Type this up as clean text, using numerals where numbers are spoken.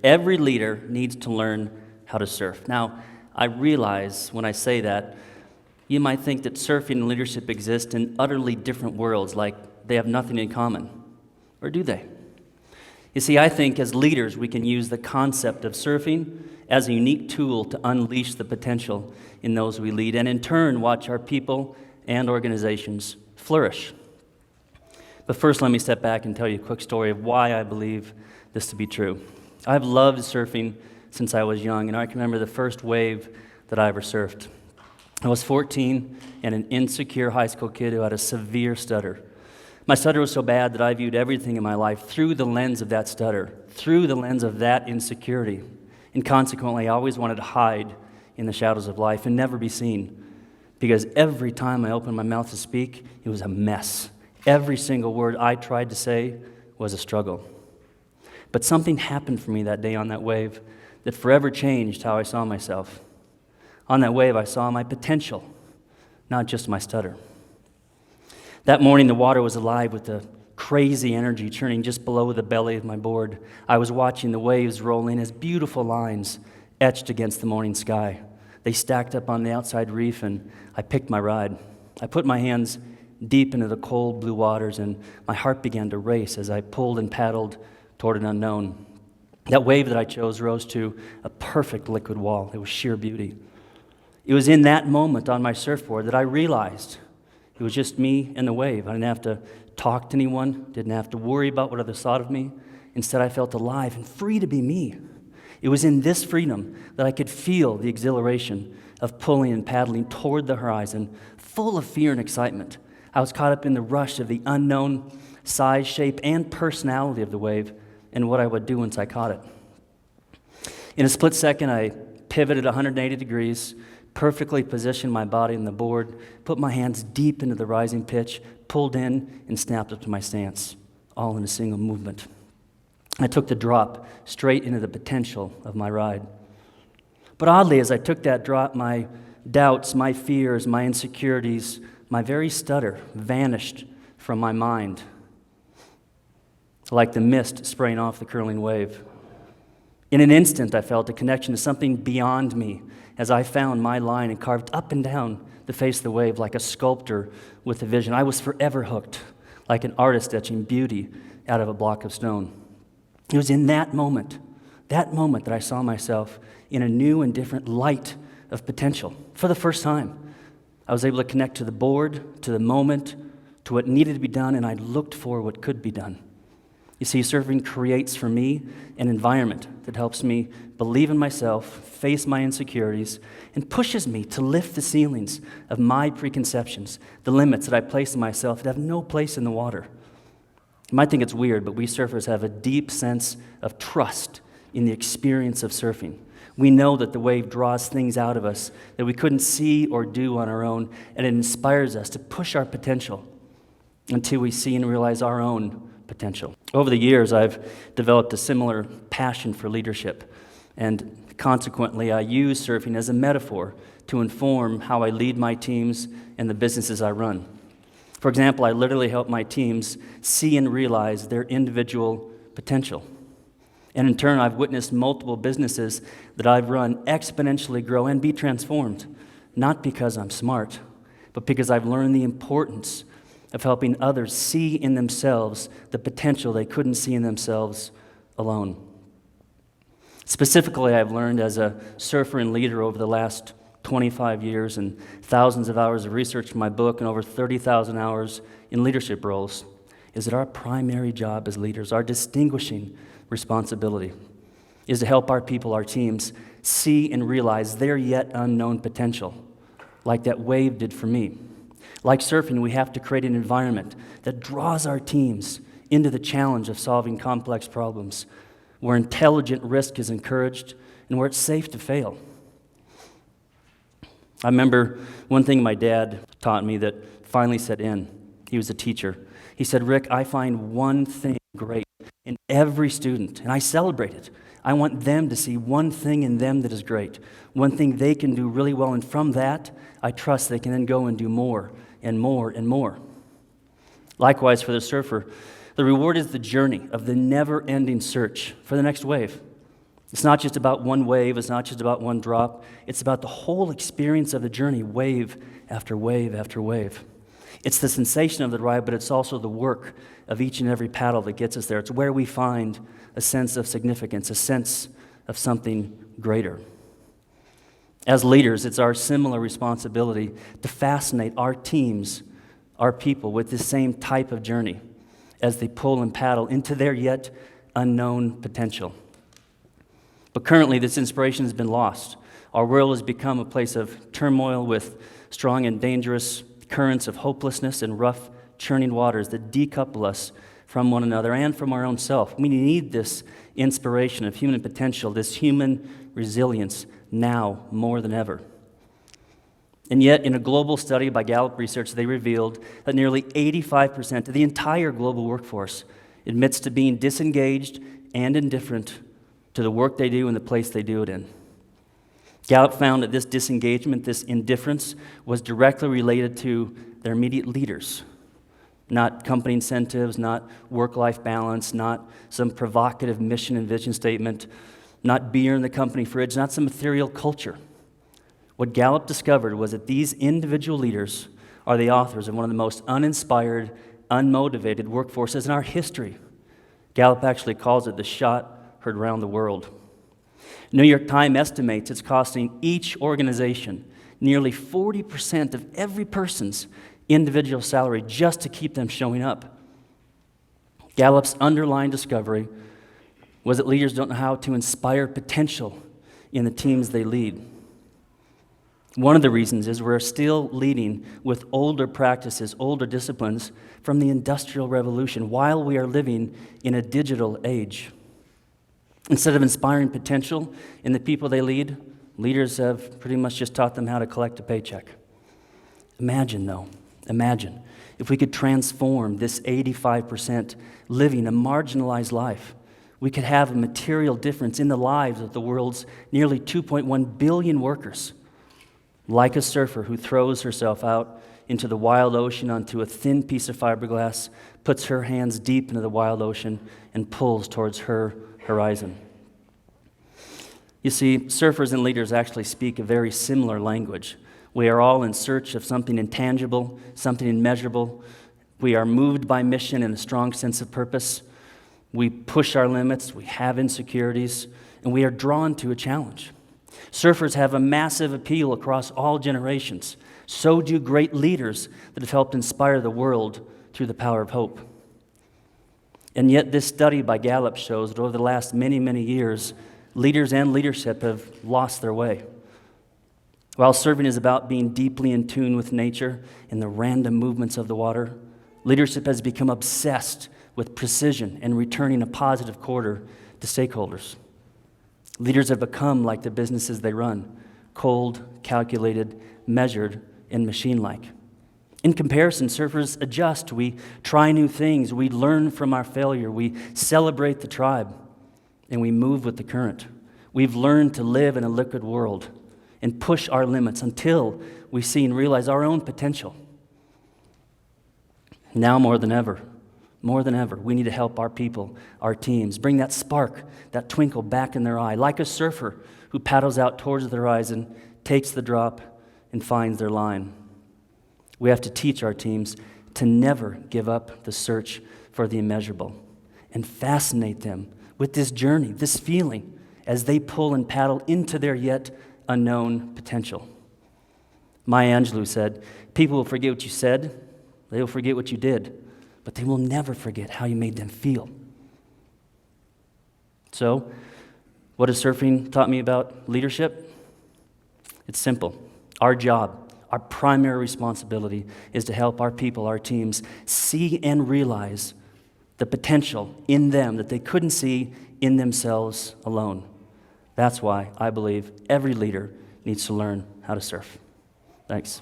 Every leader needs to learn how to surf. Now, I realize when I say that, you might think that surfing and leadership exist in utterly different worlds, like they have nothing in common. Or do they? You see, I think as leaders, we can use the concept of surfing as a unique tool to unleash the potential in those we lead, and in turn, watch our people and organizations flourish. But first, let me step back and tell you a quick story of why I believe this to be true. I've loved surfing since I was young, and I can remember the first wave that I ever surfed. I was 14 and an insecure high school kid who had a severe stutter. My stutter was so bad that I viewed everything in my life through the lens of that stutter, through the lens of that insecurity. And consequently, I always wanted to hide in the shadows of life and never be seen, because every time I opened my mouth to speak, it was a mess. Every single word I tried to say was a struggle. But something happened for me that day on that wave that forever changed how I saw myself. On that wave, I saw my potential, not just my stutter. That morning, the water was alive with a crazy energy churning just below the belly of my board. I was watching the waves roll in as beautiful lines etched against the morning sky. They stacked up on the outside reef, and I picked my ride. I put my hands deep into the cold blue waters, and my heart began to race as I pulled and paddled toward an unknown. That wave that I chose rose to a perfect liquid wall. It was sheer beauty. It was in that moment on my surfboard that I realized it was just me and the wave. I didn't have to talk to anyone, didn't have to worry about what others thought of me. Instead, I felt alive and free to be me. It was in this freedom that I could feel the exhilaration of pulling and paddling toward the horizon, full of fear and excitement. I was caught up in the rush of the unknown size, shape, and personality of the wave and what I would do once I caught it. In a split second, I pivoted 180 degrees, perfectly positioned my body on the board, put my hands deep into the rising pitch, pulled in, and snapped up to my stance, all in a single movement. I took the drop straight into the potential of my ride. But oddly, as I took that drop, my doubts, my fears, my insecurities, my very stutter vanished from my mind, like the mist spraying off the curling wave. In an instant, I felt a connection to something beyond me as I found my line and carved up and down the face of the wave like a sculptor with a vision. I was forever hooked, like an artist etching beauty out of a block of stone. It was in that moment that I saw myself in a new and different light of potential. For the first time, I was able to connect to the board, to the moment, to what needed to be done, and I looked for what could be done. You see, surfing creates for me an environment that helps me believe in myself, face my insecurities, and pushes me to lift the ceilings of my preconceptions, the limits that I place on myself that have no place in the water. You might think it's weird, but we surfers have a deep sense of trust in the experience of surfing. We know that the wave draws things out of us that we couldn't see or do on our own, and it inspires us to push our potential until we see and realize our own potential. Over the years, I've developed a similar passion for leadership, and consequently, I use surfing as a metaphor to inform how I lead my teams and the businesses I run. For example, I literally help my teams see and realize their individual potential. And in turn, I've witnessed multiple businesses that I've run exponentially grow and be transformed, not because I'm smart, but because I've learned the importance of helping others see in themselves the potential they couldn't see in themselves alone. Specifically, I've learned as a surfer and leader over the last 25 years and thousands of hours of research for my book and over 30,000 hours in leadership roles, is that our primary job as leaders, our distinguishing responsibility, is to help our people, our teams, see and realize their yet unknown potential, like that wave did for me. Like surfing, we have to create an environment that draws our teams into the challenge of solving complex problems, where intelligent risk is encouraged and where it's safe to fail. I remember one thing my dad taught me that finally set in. He was a teacher. He said, "Rick, I find one thing great in every student, and I celebrate it. I want them to see one thing in them that is great, one thing they can do really well, and from that, I trust they can then go and do more and more and more." Likewise, for the surfer, the reward is the journey of the never-ending search for the next wave. It's not just about one wave, it's not just about one drop, it's about the whole experience of the journey, wave after wave after wave. It's the sensation of the ride, but it's also the work of each and every paddle that gets us there. It's where we find a sense of significance, a sense of something greater. As leaders, it's our similar responsibility to fascinate our teams, our people, with this same type of journey as they pull and paddle into their yet unknown potential. But currently, this inspiration has been lost. Our world has become a place of turmoil with strong and dangerous currents of hopelessness and rough, churning waters that decouple us from one another and from our own self. We need this inspiration of human potential, this human resilience, now more than ever. And yet, in a global study by Gallup Research, they revealed that nearly 85% of the entire global workforce admits to being disengaged and indifferent to the work they do and the place they do it in. Gallup found that this disengagement, this indifference, was directly related to their immediate leaders, not company incentives, not work-life balance, not some provocative mission and vision statement, not beer in the company fridge, not some ethereal culture. What Gallup discovered was that these individual leaders are the authors of one of the most uninspired, unmotivated workforces in our history. Gallup actually calls it the shot heard around the world. New York Times estimates it's costing each organization nearly 40% of every person's individual salary just to keep them showing up. Gallup's underlying discovery was that leaders don't know how to inspire potential in the teams they lead. One of the reasons is we're still leading with older practices, older disciplines from the Industrial Revolution while we are living in a digital age. Instead of inspiring potential in the people they lead, leaders have pretty much just taught them how to collect a paycheck. Imagine if we could transform this 85% living a marginalized life. We could have a material difference in the lives of the world's nearly 2.1 billion workers. Like a surfer who throws herself out into the wild ocean onto a thin piece of fiberglass, puts her hands deep into the wild ocean, and pulls towards her horizon. You see, surfers and leaders actually speak a very similar language. We are all in search of something intangible, something immeasurable. We are moved by mission and a strong sense of purpose. We push our limits, we have insecurities, and we are drawn to a challenge. Surfers have a massive appeal across all generations. So do great leaders that have helped inspire the world through the power of hope. And yet this study by Gallup shows that over the last many, many years, leaders and leadership have lost their way. While surfing is about being deeply in tune with nature and the random movements of the water, leadership has become obsessed with precision and returning a positive quarter to stakeholders. Leaders have become like the businesses they run, cold, calculated, measured, and machine-like. In comparison, surfers adjust. We try new things. We learn from our failure. We celebrate the tribe, and we move with the current. We've learned to live in a liquid world and push our limits until we see and realize our own potential. Now more than ever, we need to help our people, our teams, bring that spark, that twinkle back in their eye, like a surfer who paddles out towards the horizon, takes the drop, and finds their line. We have to teach our teams to never give up the search for the immeasurable and fascinate them with this journey, this feeling, as they pull and paddle into their yet unknown potential. Maya Angelou said, "People will forget what you said, they will forget what you did, but they will never forget how you made them feel." So, what has surfing taught me about leadership? It's simple. Our job, our primary responsibility is to help our people, our teams, see and realize the potential in them that they couldn't see in themselves alone. That's why I believe every leader needs to learn how to surf. Thanks.